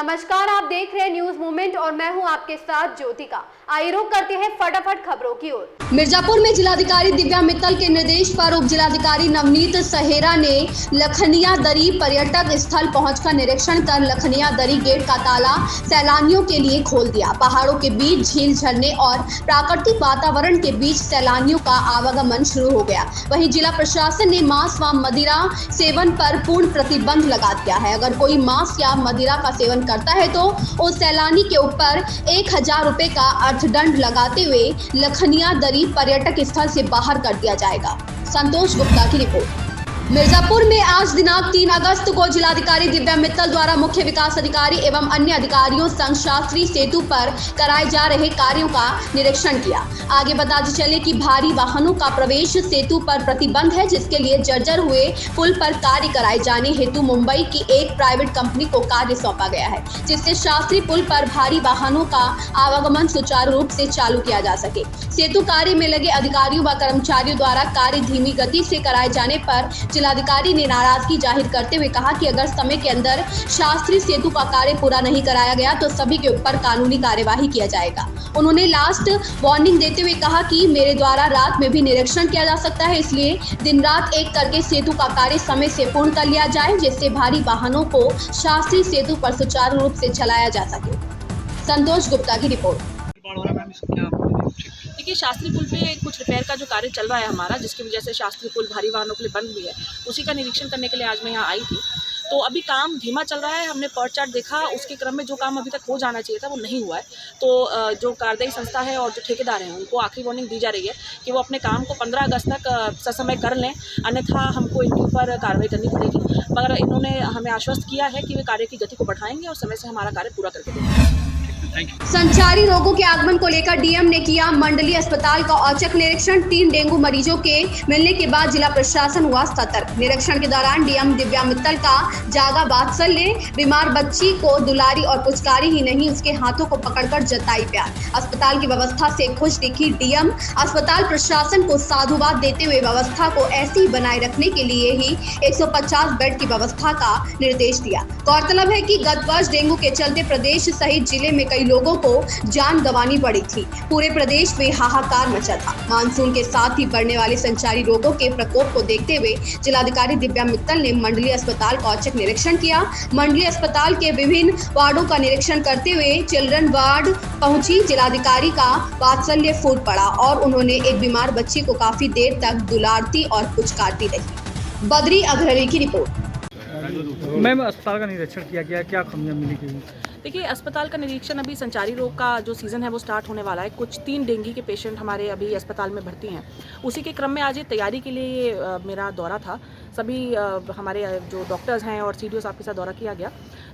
नमस्कार, आप देख रहे हैं न्यूज मूवमेंट और मैं हूं आपके साथ ज्योतिका। आइए रुक करते हैं फटाफट खबरों की ओर। मिर्जापुर में जिलाधिकारी दिव्या मित्तल के निर्देश पर उप जिलाधिकारी नवनीत सहेरा ने लखनिया दरी पर्यटक स्थल पहुंचकर निरीक्षण कर लखनिया दरी गेट का ताला सैलानियों के लिए खोल दिया। पहाड़ों के बीच झील, झरने और प्राकृतिक वातावरण के बीच सैलानियों का आवागमन शुरू हो गया। वहीं जिला प्रशासन ने मांस व मदिरा सेवन पर पूर्ण प्रतिबंध लगा दिया है। अगर कोई मांस या मदिरा का सेवन करता है तो उस सैलानी के ऊपर 1000 रुपए का अर्थदंड लगाते हुए लखनिया दरी पर्यटक स्थल से बाहर कर दिया जाएगा। संतोष गुप्ता की रिपोर्ट। मिर्जापुर में आज दिनांक 3 अगस्त को जिलाधिकारी दिव्या मित्तल द्वारा मुख्य विकास अधिकारी एवं अन्य अधिकारियों संग शास्त्री सेतु पर कराए जा रहे कार्यों का निरीक्षण किया। आगे बताते चले कि भारी वाहनों का प्रवेश सेतु पर प्रतिबंध है, जिसके लिए जर्जर हुए पुल पर कार्य कराए जाने हेतु मुंबई की एक प्राइवेट कंपनी को कार्य सौंपा गया है, जिससे शास्त्री पुल पर भारी वाहनों का आवागमन सुचारू रूप से चालू किया जा सके। सेतु कार्य में लगे अधिकारियों व कर्मचारियों द्वारा कार्य धीमी गति से कराए जाने पर जिलाधिकारी ने नाराजगी जाहिर करते हुए कहा कि अगर समय के अंदर शास्त्री सेतु का कार्य पूरा नहीं कराया गया तो सभी के ऊपर कानूनी कार्यवाही किया जाएगा। उन्होंने लास्ट वार्निंग देते हुए कहा कि मेरे द्वारा रात में भी निरीक्षण किया जा सकता है, इसलिए दिन रात एक करके सेतु का कार्य समय से पूर्ण कर लिया जाए, जिससे भारी वाहनों को शास्त्री सेतु पर सुचारू रूप से चलाया जा सके। संतोष गुप्ता की रिपोर्ट। देखिए, शास्त्री पुल पे कुछ रिपेयर का जो कार्य चल रहा है हमारा, जिसकी वजह से शास्त्री पुल भारी वाहनों के लिए बंद भी है, उसी का निरीक्षण करने के लिए आज मैं यहाँ आई थी। तो अभी काम धीमा चल रहा है। हमने पर्ट चार्ट देखा, उसके क्रम में जो काम अभी तक हो जाना चाहिए था वो नहीं हुआ है। तो जो कार्यदायी संस्था है और जो ठेकेदार हैं उनको आखिरी वार्निंग दी जा रही है कि वो अपने काम को 15 अगस्त तक ससमय कर लें, अन्यथा हमको इनके ऊपर कार्रवाई करनी पड़ेगी। मगर इन्होंने हमें आश्वस्त किया है कि वे कार्य की गति को बढ़ाएंगे और समय से हमारा कार्य पूरा करके देंगे। संचारी रोगों के आगमन को लेकर डीएम ने किया मंडलीय अस्पताल का औचक निरीक्षण। 3 डेंगू मरीजों के मिलने के बाद जिला प्रशासन हुआ सतर्क। निरीक्षण के दौरान डीएम दिव्या मित्तल का जागा वात्सल्य, बीमार बच्ची को दुलारी और पुचकारी ही नहीं, उसके हाथों को पकड़कर जताई प्यार। अस्पताल की व्यवस्था से खुश दिखी डीएम। अस्पताल प्रशासन को साधुवाद देते हुए व्यवस्था को ऐसी ही बनाए रखने के लिए ही 150 बेड की व्यवस्था का निर्देश दिया। गौरतलब है कि गत वर्ष डेंगू के चलते प्रदेश सहित जिले में कई लोगों को जान गंवानी पड़ी थी। पूरे प्रदेश में हाहाकार मचा था। मानसून के साथ ही बढ़ने वाले संचारी रोगों के प्रकोप को देखते हुए जिलाधिकारी दिव्या मित्तल ने मंडलीय अस्पताल का औचक निरीक्षण किया। मंडलीय अस्पताल के विभिन्न वार्डों का निरीक्षण करते हुए चिल्ड्रन वार्ड पहुंची। जिलाधिकारी का वात्सल्य फूट पड़ा और उन्होंने एक बीमार बच्ची को काफी देर तक दुलारती और पुचकारती रही। बद्री अग्रहरी की रिपोर्ट। मैम, अस्पताल का निरीक्षण किया गया, क्या खामियां मिली गई? देखिए, अस्पताल का निरीक्षण, अभी संचारी रोग का जो सीज़न है वो स्टार्ट होने वाला है। कुछ 3 डेंगू के पेशेंट हमारे अभी अस्पताल में भर्ती हैं। उसी के क्रम में आज ये तैयारी के लिए मेरा दौरा था। सभी हमारे जो डॉक्टर्स हैं और सीडीओ साहब के साथ दौरा किया गया।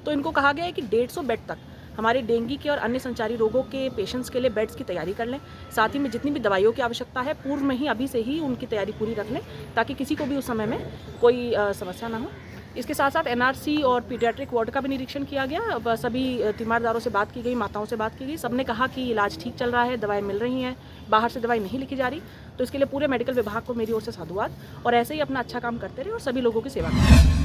तो इनको कहा गया है कि 150 बेड तक हमारे डेंगू के और अन्य संचारी रोगों के पेशेंट्स के लिए बेड्स की तैयारी कर लें। साथ ही में जितनी भी दवाइयों की आवश्यकता है पूर्व में ही अभी से ही उनकी तैयारी पूरी रख लें, ताकि किसी को भी उस समय में कोई समस्या ना हो। इसके साथ साथ एनआरसी और पीडियाट्रिक वार्ड का भी निरीक्षण किया गया। सभी तीमारदारों से बात की गई, माताओं से बात की गई। सबने कहा कि इलाज ठीक चल रहा है, दवाएं मिल रही हैं, बाहर से दवाई नहीं लिखी जा रही। तो इसके लिए पूरे मेडिकल विभाग को मेरी ओर से साधुवाद, और ऐसे ही अपना अच्छा काम करते रहे और सभी लोगों की सेवा करें।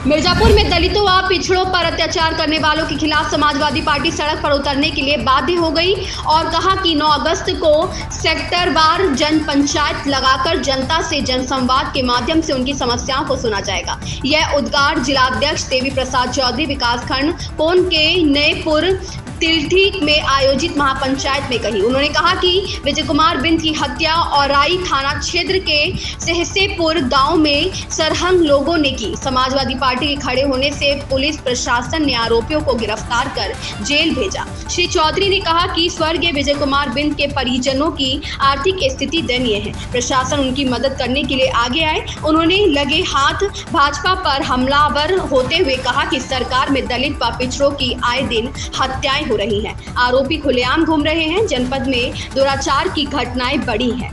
मिर्जापुर में दलितों व पिछड़ों पर अत्याचार करने वालों के खिलाफ समाजवादी पार्टी सड़क पर उतरने के लिए बाध्य हो गई और कहा कि 9 अगस्त को सेक्टरवार जन पंचायत लगाकर जनता से जनसंवाद के माध्यम से उनकी समस्याओं को सुना जाएगा। यह उद्गार जिलाध्यक्ष देवी प्रसाद चौधरी विकासखंड कोन के नएपुर तिलठी में आयोजित महापंचायत में कही। उन्होंने कहा कि विजय कुमार बिंद की हत्या और राई थाना क्षेत्र के सहसेपुर गांव में सरहंग लोगों ने की। समाजवादी पार्टी के खड़े होने से पुलिस प्रशासन ने आरोपियों को गिरफ्तार कर जेल भेजा। श्री चौधरी ने कहा कि स्वर्गीय विजय कुमार बिंद के परिजनों की आर्थिक स्थिति दयनीय है, प्रशासन उनकी मदद करने के लिए आगे आए। उन्होंने लगे हाथ भाजपा पर हमलावर होते हुए कहा कि सरकार में दलित व पिछड़ों की आए दिन हत्याएं हो रही हैं, आरोपी खुलेआम घूम रहे हैं, जनपद में दुराचार की घटनाएं बढ़ी हैं।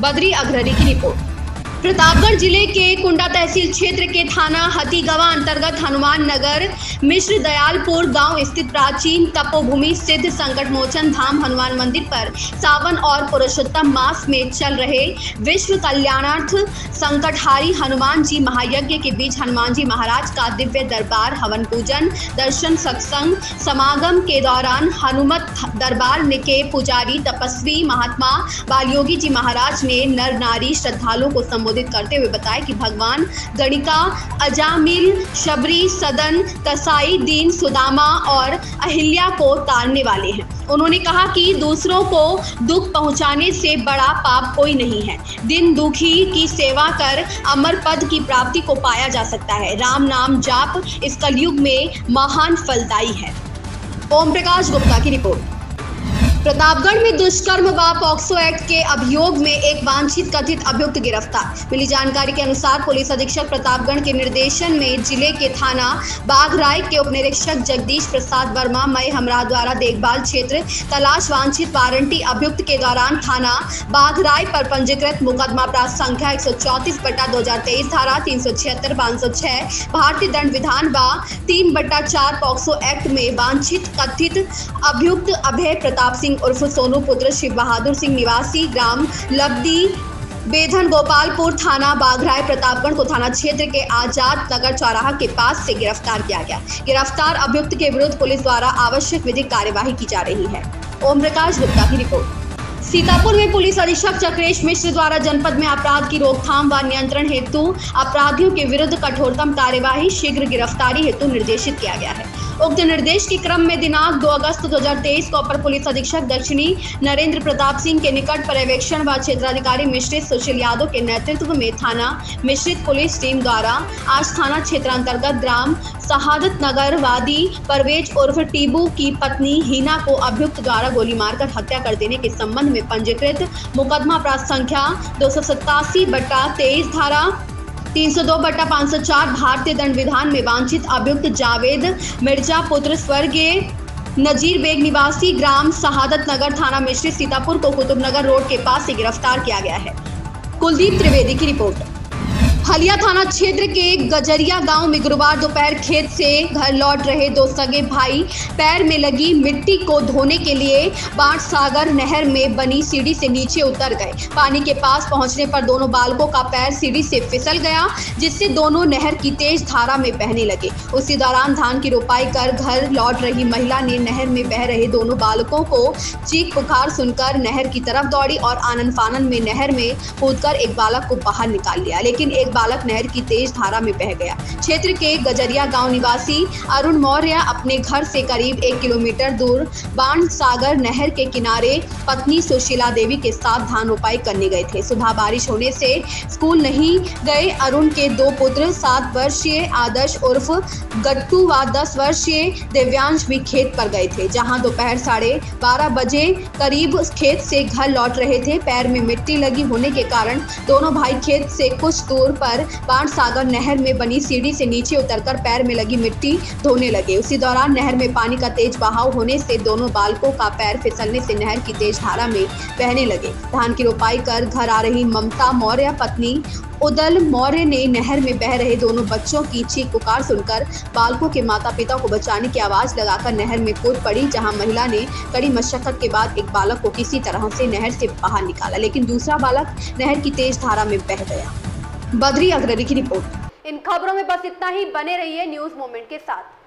बद्री अग्रहरी की रिपोर्ट। प्रतापगढ़ जिले के कुंडा तहसील क्षेत्र के थाना हथीगवा अंतर्गत हनुमान नगर मिश्र दयालपुर गांव स्थित प्राचीन तपोभूमि सिद्ध संकट मोचन धाम हनुमान मंदिर पर सावन और पुरुषोत्तम मास में चल रहे विश्व कल्याणार्थ संकटहारी हनुमान जी महायज्ञ के बीच हनुमान जी महाराज का दिव्य दरबार हवन पूजन दर्शन सत्संग समागम के दौरान हनुमत दरबार के पुजारी तपस्वी महात्मा बालयोगी जी महाराज ने नर नारी श्रद्धालुओं को संबोधित करते हुए बताया कि भगवान गणिका अजामिल शबरी सदन कसाई दीन सुदामा और अहिल्या को तारने वाले हैं। उन्होंने कहा कि दूसरों को दुख पहुंचाने से बड़ा पाप कोई नहीं है। दिन दुखी की सेवा कर अमर पद की प्राप्ति को पाया जा सकता है। राम नाम जाप इस कलयुग में महान फलदायी है। ओम प्रकाश गुप्ता की रिपोर्ट। प्रतापगढ़ में दुष्कर्म व पॉक्सो एक्ट के अभियोग में एक वांछित कथित अभियुक्त गिरफ्तार। मिली जानकारी के अनुसार पुलिस अधीक्षक प्रतापगढ़ के निर्देशन में जिले के थाना बाघराय के उप निरीक्षक जगदीश प्रसाद वर्मा मई हमरा द्वारा देखभाल क्षेत्र तलाश वांछित वारंटी अभियुक्त के दौरान थाना बाघराय पर पंजीकृत मुकदमा प्राप्त संख्या 134/2023 धारा 376, 506 भारतीय दंड विधान व 3/4 पॉक्सो एक्ट में वांछित कथित अभियुक्त अभय प्रताप सिंह उर्फ सोनू पुत्र शिव बहादुर सिंह निवासी ग्राम लबदी बेधन गोपालपुर थाना बाघराय प्रतापगढ़ को थाना क्षेत्र के आजाद नगर चौराहा के पास से गिरफ्तार किया गया। गिरफ्तार अभियुक्त के विरुद्ध पुलिस द्वारा आवश्यक विधिक कार्यवाही की जा रही है। ओम प्रकाश गुप्ता की रिपोर्ट। सीतापुर में पुलिस अधीक्षक चक्रेश मिश्र द्वारा जनपद में अपराध की रोकथाम व नियंत्रण हेतु अपराधियों के विरुद्ध कठोरतम कार्यवाही शीघ्र गिरफ्तारी हेतु निर्देशित किया गया है। उक्त निर्देश के क्रम में दिनांक 2 अगस्त 2023 को अपर पुलिस अधीक्षक दक्षिणी नरेंद्र प्रताप सिंह के निकट पर्यवेक्षण व क्षेत्राधिकारी मिश्रित सुशील यादव के नेतृत्व में थाना मिश्रित पुलिस टीम द्वारा आज थाना क्षेत्र अंतर्गत ग्राम शहादत नगर वादी परवेज उर्फ टीबू की पत्नी हिना को अभियुक्त द्वारा गोली मारकर हत्या कर देने के संबंध में पंजीकृत मुकदमा प्राप्त संख्या 287/23 धारा 302/504 भारतीय दंड विधान में वांछित अभियुक्त जावेद मिर्जा पुत्र स्वर्गीय नजीर बेग निवासी ग्राम शहादत नगर थाना मिश्रित सीतापुर को कुतुबनगर रोड के पास से गिरफ्तार किया गया है। कुलदीप त्रिवेदी की रिपोर्ट। हलिया थाना क्षेत्र के गजरिया गांव में गुरुवार दोपहर खेत से घर लौट रहे दो सगे भाई पैर में लगी मिट्टी को धोने के लिए बाण सागर नहर में बनी सीढ़ी से नीचे उतर गए। पानी के पास पहुंचने पर दोनों बालकों का पैर सीढ़ी से फिसल गया, जिससे दोनों नहर की तेज धारा में बहने लगे। उसी दौरान धान की रोपाई कर घर लौट रही महिला ने नहर में बह रहे दोनों बालकों को चीख पुकार सुनकर नहर की तरफ दौड़ी और आनन फानन में नहर में कूदकर एक बालक को बाहर निकाल लिया, लेकिन एक बालक नहर की तेज धारा में बह गया। क्षेत्र के गजरिया गांव निवासी अरुण मौर्य अपने घर से करीब 1 किलोमीटर दूर बाण सागर नहर के किनारे पत्नी सुशीला देवी के साथ धान रोपाई करने गए थे। सुबह बारिश होने से स्कूल नहीं गए अरुण के दो पुत्र 7 वर्षीय आदर्श उर्फ गट्टू व 10 वर्षीय दिव्यांश भी खेत पर गए थे, जहां दोपहर 12:30 बजे करीब खेत से घर लौट रहे थे। पैर में मिट्टी लगी होने के कारण दोनों भाई खेत से कुछ दूर पर बाण सागर नहर में बनी सीढ़ी से नीचे उतरकर पैर में लगी मिट्टी धोने लगे। उसी दौरान नहर में पानी का तेज बहाव होने से दोनों बालकों का पैर फिसलने से नहर की तेज धारा में बहने लगे। धान की रोपाई कर घर आ रही ममता मौर्य पत्नी उदल मौर्य ने नहर में बह रहे दोनों बच्चों की चीख पुकार सुनकर बालकों के माता पिता को बचाने की आवाज लगाकर नहर में कूद पड़ी, जहां महिला ने कड़ी मशक्कत के बाद एक बालक को किसी तरह से नहर से बाहर निकाला, लेकिन दूसरा बालक नहर की तेज धारा में बह गया। बद्री अग्रवाल की रिपोर्ट। इन खबरों में बस इतना ही। बने रहिए न्यूज मोमेंट के साथ।